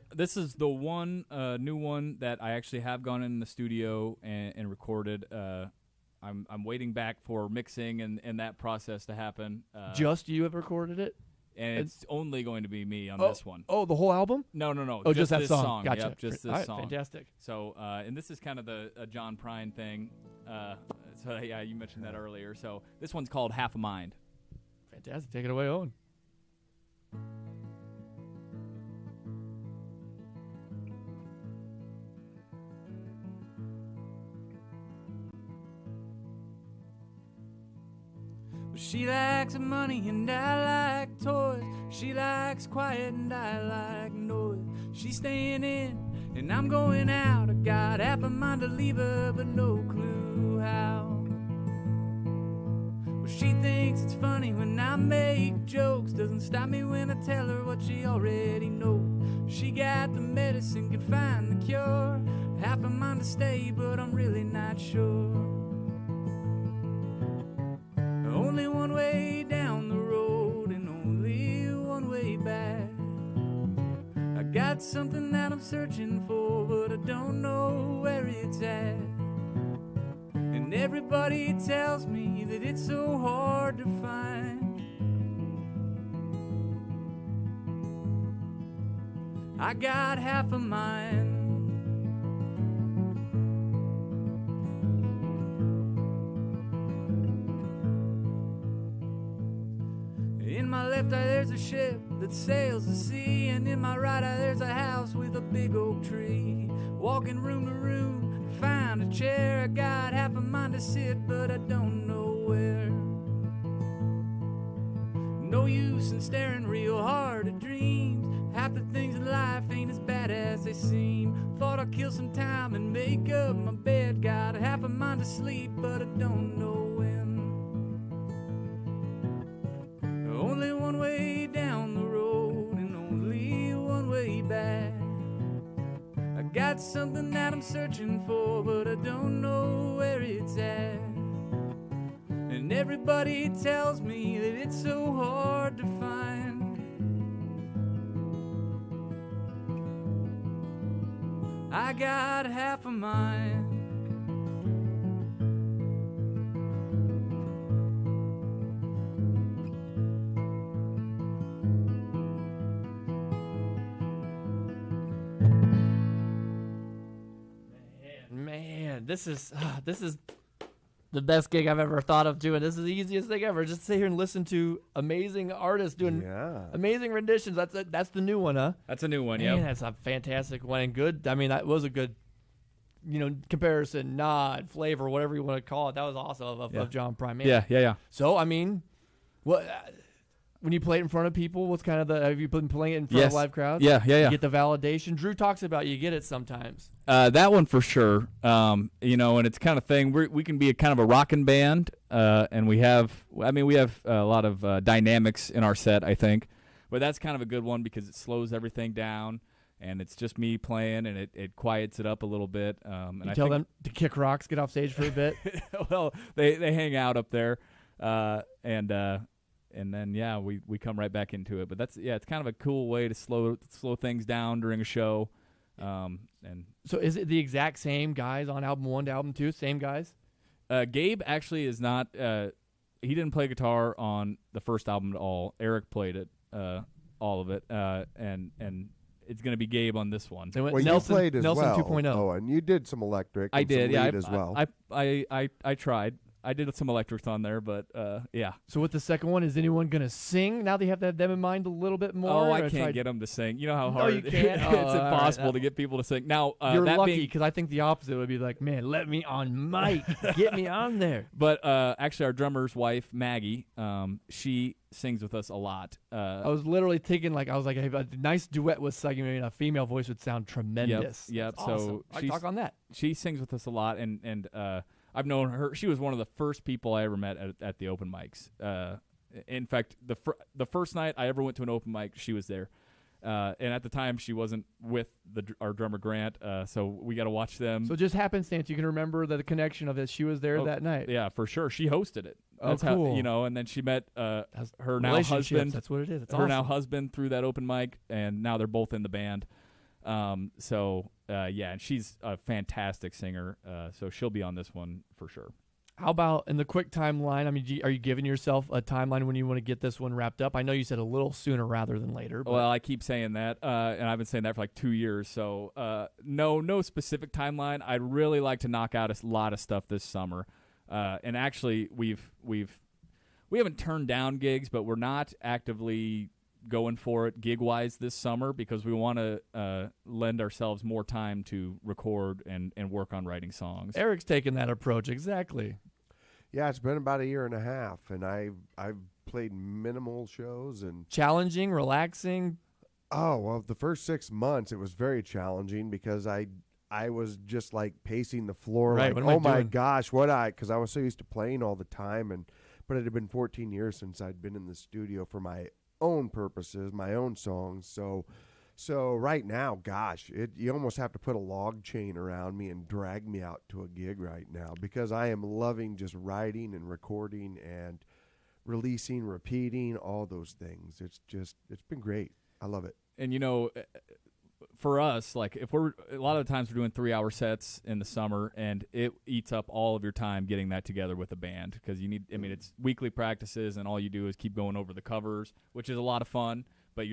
one new one that I actually have gone in the studio and recorded. I'm waiting back for mixing and that process to happen. Just you have recorded it? And it's only going to be me on this one. Oh, the whole album? No. Oh, just that this song. Gotcha. Yep, just this all right, song. Fantastic. So, and this is kind of a John Prine thing. So, yeah, you mentioned that earlier. So, this one's called Half a Mind. Fantastic. Take it away, Owen. She likes money and I like toys. She likes quiet and I like noise. She's staying in and I'm going out. I got half a mind to leave her, but no clue how. Well, she thinks it's funny when I make jokes. Doesn't stop me when I tell her what she already knows. She got the medicine, can find the cure. Half a mind to stay, but I'm really not sure. Only one way down the road and only one way back. I got something that I'm searching for, but I don't know where it's at. And everybody tells me that it's so hard to find. I got half a mind. In my left eye there's a ship that sails the sea, and in my right eye there's a house with a big oak tree. Walking room to room, find a chair. I got half a mind to sit, but I don't know where. No use in staring real hard at dreams. Half the things in life ain't as bad as they seem. Thought I'd kill some time and make up my bed. Got half a mind to sleep, but I don't know when. Only one way down the road and only one way back. I got something that I'm searching for, but I don't know where it's at. And everybody tells me that it's so hard to find. I got half a mind. Man, this is the best gig I've ever thought of doing. This is the easiest thing ever. Just sit here and listen to amazing artists doing amazing renditions. That's the new one, huh? That's a new one, yeah. yeah. That's a fantastic one and good. I mean, that was a good, comparison, nod, flavor, whatever you want to call it. That was awesome of John Prine. Man. Yeah. So, I mean, what when you play it in front of people, what's kind of have you been playing it in front of live crowds? Yeah. You get the validation. Drew talks about you get it sometimes. That one for sure. And it's kind of thing. We can be a kind of a rockin' band, and we have a lot of dynamics in our set, I think. But that's kind of a good one because it slows everything down, and it's just me playing, and it quiets it up a little bit. And you I tell think them to kick rocks, get off stage for a bit. Well, they hang out up there, and then we come right back into it. But it's kind of a cool way to slow things down during a show. And so is it the exact same guys on album 1 to album 2? Same guys? Gabe actually is not. He didn't play guitar on the first album at all. Eric played it, all of it, and it's going to be Gabe on this one. Well, Nelson, you played as Nelson well. 2.0. Oh, and you did some electric. I and did. some Yeah, lead as well. I tried. I did some electrics on there, but yeah. So with the second one, is anyone going to sing now that you have them in mind a little bit more? Oh, I can't get them to sing. You know how hard you can't? it's impossible to get people to sing. Now, you're that lucky because I think the opposite would be like, man, let me on mic. Get me on there. But actually, our drummer's wife, Maggie, she sings with us a lot. I was literally thinking, a nice duet with singing a female voice would sound tremendous. Yep. Awesome. So I talk on that. She sings with us a lot, and I've known her. She was one of the first people I ever met at the open mics. In fact, the first night I ever went to an open mic, she was there. And at the time, she wasn't with our drummer Grant, so we got to watch them. So just happenstance, you can remember the connection of it. She was there that night. Yeah, for sure. She hosted it. That's cool. How, and then she met her now husband. That's what it is. It's her awesome. now husband through that open mic, and now they're both in the band. And she's a fantastic singer, so she'll be on this one for sure. How about in the quick timeline? I mean, are you giving yourself a timeline when you want to get this one wrapped up? I know you said a little sooner rather than later. But well, I keep saying that, and I've been saying that for like 2 years. So no specific timeline. I'd really like to knock out a lot of stuff this summer. And actually, we haven't turned down gigs, but we're not actively going for it gig-wise this summer because we want to lend ourselves more time to record and work on writing songs. Eric's taking that approach, exactly. Yeah, it's been about 1.5 years, and I've played minimal shows and challenging, relaxing. Oh well, the first 6 months it was very challenging because I was just like pacing the floor, right, like, oh my gosh, because I was so used to playing all the time, but it had been 14 years since I'd been in the studio for my own purposes, my own songs. So right now, gosh, you almost have to put a log chain around me and drag me out to a gig right now because I am loving just writing and recording and releasing, repeating, all those things. It's been great. I love it. And for us, like if a lot of the times we're doing 3-hour sets in the summer, and it eats up all of your time getting that together with a band because it's weekly practices, and all you do is keep going over the covers, which is a lot of fun. But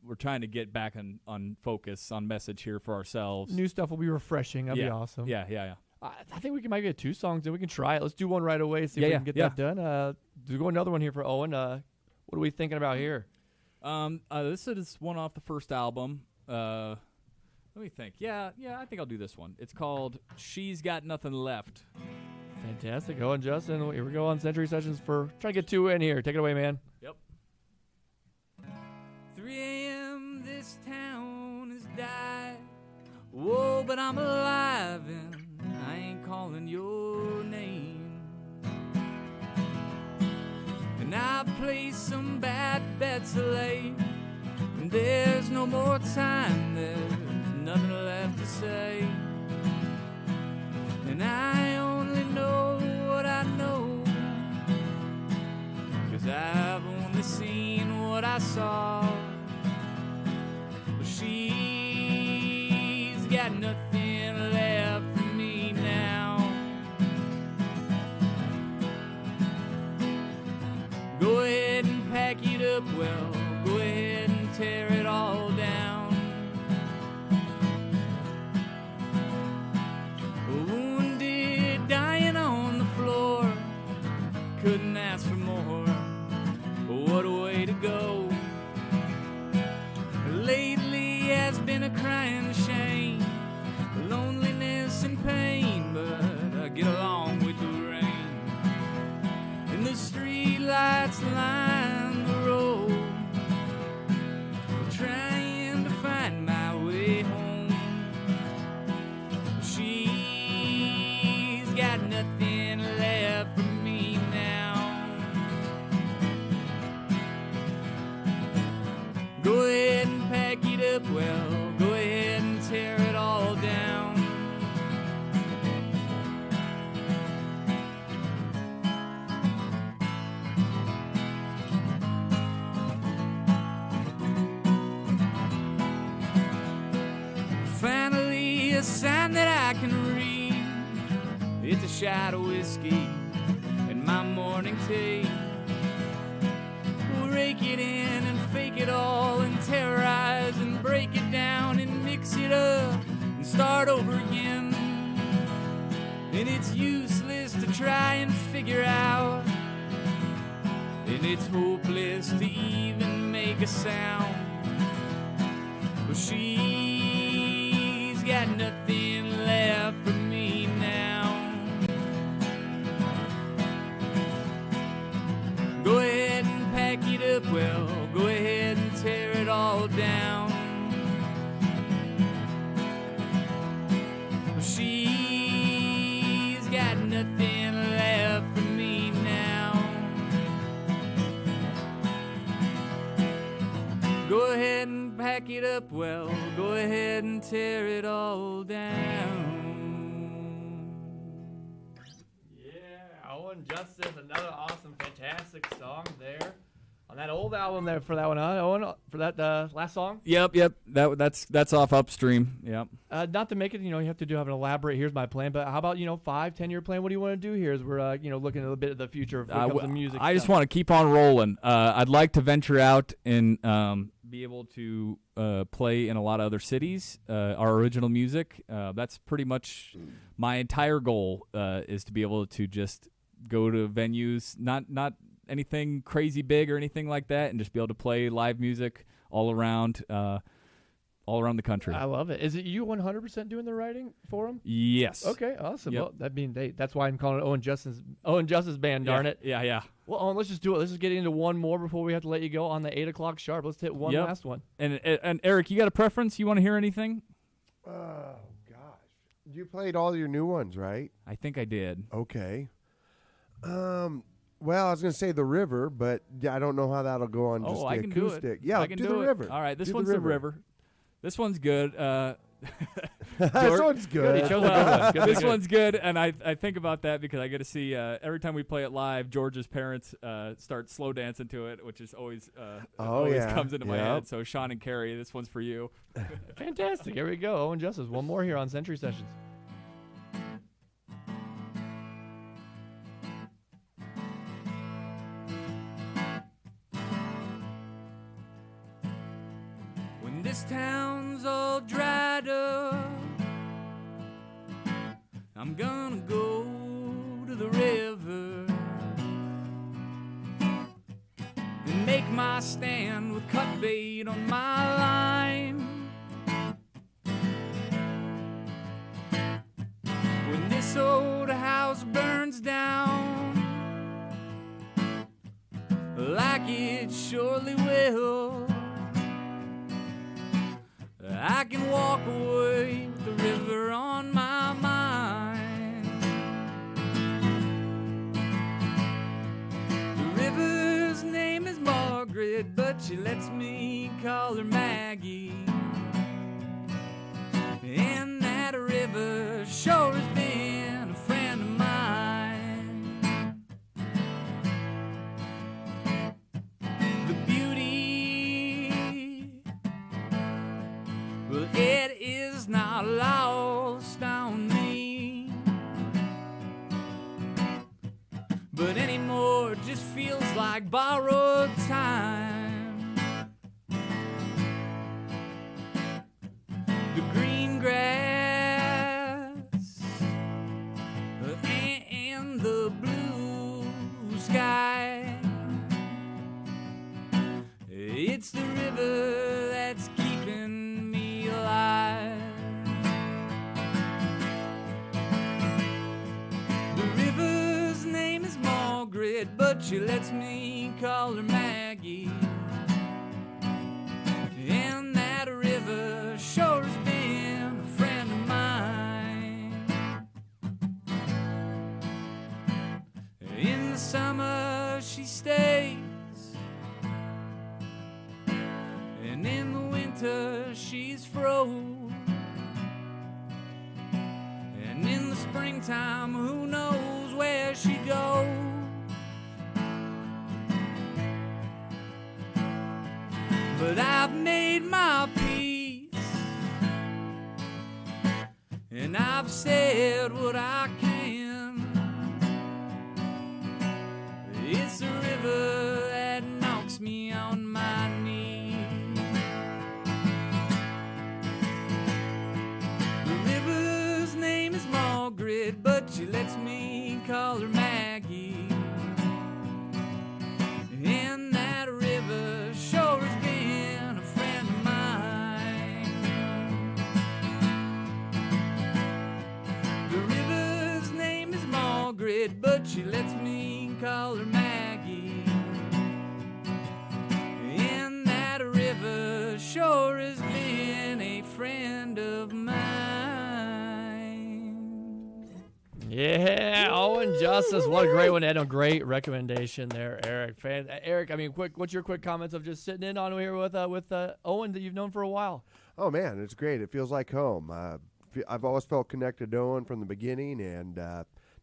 we're trying to get back on focus, on message here for ourselves. New stuff will be refreshing. That'll be awesome. Yeah. I think we might get 2 songs, and we can try it. Let's do one right away, see if we can get that done. Do another one here for Owen. What are we thinking about here? This is one off the first album. Let me think. Yeah, I think I'll do this one. It's called She's Got Nothing Left. Fantastic. Owen Justin, here we go on Century Sessions for trying to get 2 in here. Take it away, man. Yep. 3 a.m. this town has died. Whoa, but I'm alive and I ain't calling your name. And I've placed some bad bets late, and there's no more time, there's nothing left to say. And I only know what I know, 'cause I've only seen what I saw. Well, she's got nothing left for me now. Go ahead and pack it up, well, go ahead and tear it all down. Wounded, dying on the floor, couldn't ask for more. What a way to go. Lately has been a crying shame, loneliness and pain, but I get along with the rain. And the street lights line the road, trying to find my way home. She's got nothing left for me now. Go ahead and pack it up, well, go ahead and tear it all down. Finally, a sign that I can read. It's a shot of whiskey and my morning tea. We'll rake it in and fake it all and terrorize and break it down and mix it up and start over again. And it's useless to try and figure out, and it's hopeless to even make a sound. Well, she's got nothing left for me now. Go ahead and pack it up, well, go ahead and tear it all down. Well, she's got nothing left for me now. Go ahead and pack it up, well, go ahead and tear it all down. Owen Justice, another awesome, fantastic song there on that old album there for that one, huh? Owen, for that last song. Yep. That's off Upstream. Yep. Not to make it, you have to have an elaborate. Here's my plan, but how about 5-10 year plan? What do you want to do here? As we're looking at a bit of the future of the music. I just want to keep on rolling. I'd like to venture out and be able to play in a lot of other cities. Our original music. That's pretty much my entire goal. Is to be able to just go to venues, not anything crazy big or anything like that, and just be able to play live music all around the country. I love it. Is it you 100% doing the writing for them? Yes. Okay, awesome. Yep. Well, that's why I'm calling it Owen Justice Band. Darn it. Yeah. Well, Owen, let's just do it. Let's just get into one more before we have to let you go on the 8 o'clock sharp. Let's hit one last one. And Eric, you got a preference? You want to hear anything? Oh gosh, you played all your new ones, right? I think I did. Okay. Well, I was going to say The River, but I don't know how that'll go on just the acoustic. Do it. Yeah, I can do The River. All right, this one's The River. This one's good. This one's good. This one's good, and I think about that because I get to see every time we play it live, George's parents start slow dancing to it, which is always comes into my head. So Sean and Carrie, this one's for you. Fantastic. Here we go. Owen Justice. One more here on Century Sessions. This town's all dried up, I'm gonna go to the river and make I stand with cut bait on my line. When this old house burns down, like it surely will, I can walk away with the river on my mind. The river's name is Margaret, but she lets me call her Maggie. And that river sure has been a friend of mine. The beauty, well, it is not lost on me, but anymore it just feels like borrowed time. The green grass and the blue sky, it's the river that's keeping me alive. The river's name is Margaret, but she lets me call her Maggie. And that river sure has been a friend of mine. In the summer she stays, and in the winter she's froze, and in the springtime who knows where she goes. But I've made my peace, and I've said what I can. It's a river that knocks me on my knees. The river's name is Margaret, but she lets me call her Maggie. And that river sure has been a friend of mine. The river's name is Margaret, but she lets me call her Maggie. And that river sure has been a friend of mine. Yeah, Owen Justice, what a great one, and a great recommendation there, Eric. Eric, I mean, what's your quick comments of just sitting in on here with Owen that you've known for a while? Oh man, it's great. It feels like home. I've always felt connected to Owen from the beginning, and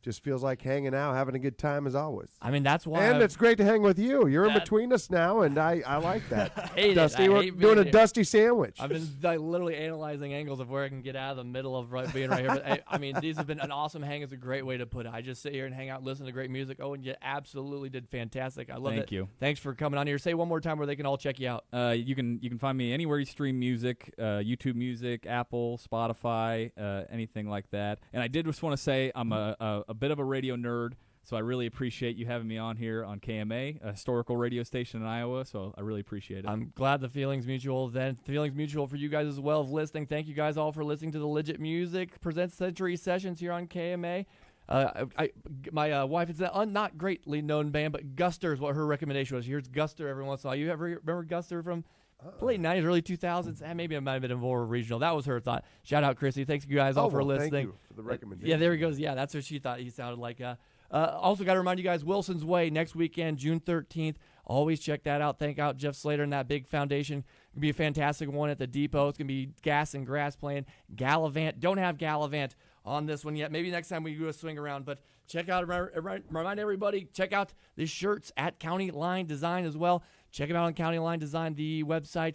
just feels like hanging out, having a good time as always. I mean, that's why. And it's great to hang with you. You're in between us now, and I like that. Dusty, we're doing a Dusty sandwich. I've been literally analyzing angles of where I can get out of the middle of being right here. But, I mean, these have been an awesome hang. It's a great way to put it. I just sit here and hang out, listen to great music. Owen, you absolutely did fantastic. I love it. Thank you. Thanks for coming on here. Say one more time where they can all check you out. You can find me anywhere you stream music, YouTube Music, Apple, Spotify, anything like that. And I did just want to say I'm a bit of a radio nerd, so I really appreciate you having me on here on KMA, a historical radio station in Iowa, so I really appreciate it. I'm glad the feeling's mutual. Then the feeling's mutual for you guys as well of listening. Thank you guys all for listening to the Legit Music Presents Century Sessions here on KMA. My wife, it's a not greatly known band, but Guster is what her recommendation was. Here's Guster every once in a while. You ever remember Guster from late 90s, early 2000s? Maybe it might have been more regional. That was her thought. Shout out, Chrissy. Thanks you guys all for listening. Thank you for the recommendation. Yeah, there he goes. Yeah, that's what she thought he sounded like. Also got to remind you guys, Wilson's Way next weekend, June 13th. Always check that out. Thank out Jeff Slater and that big foundation. It's going to be a fantastic one at the Depot. It's going to be Gas and Grass playing. Gallivant. Don't have Gallivant on this one yet. Maybe next time we do a swing around. But check out, remind everybody, check out the shirts at County Line Design as well. Check them out on County Line Design, the website.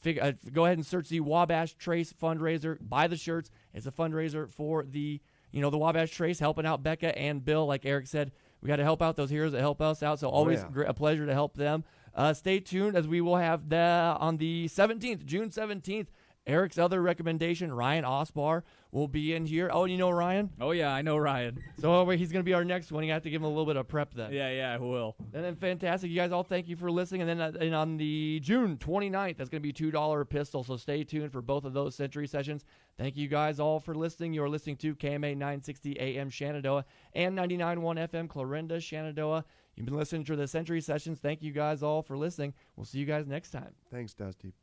Go ahead and search the Wabash Trace fundraiser. Buy the shirts. It's a fundraiser for the the Wabash Trace, helping out Becca and Bill. Like Eric said, we got to help out those heroes that help us out. So always a pleasure to help them. Stay tuned as we will have on the 17th, June 17th, Eric's other recommendation, Ryan Osbar, will be in here. Oh, you know Ryan? Oh, yeah, I know Ryan. So he's going to be our next one. You have to give him a little bit of prep then. Yeah, I will. And then fantastic. You guys all thank you for listening. And then and on the June 29th, that's going to be $2 pistol. So stay tuned for both of those Century Sessions. Thank you guys all for listening. You're listening to KMA 960 AM Shenandoah and 99.1 FM Clarinda, Shenandoah. You've been listening to the Century Sessions. Thank you guys all for listening. We'll see you guys next time. Thanks, Dusty.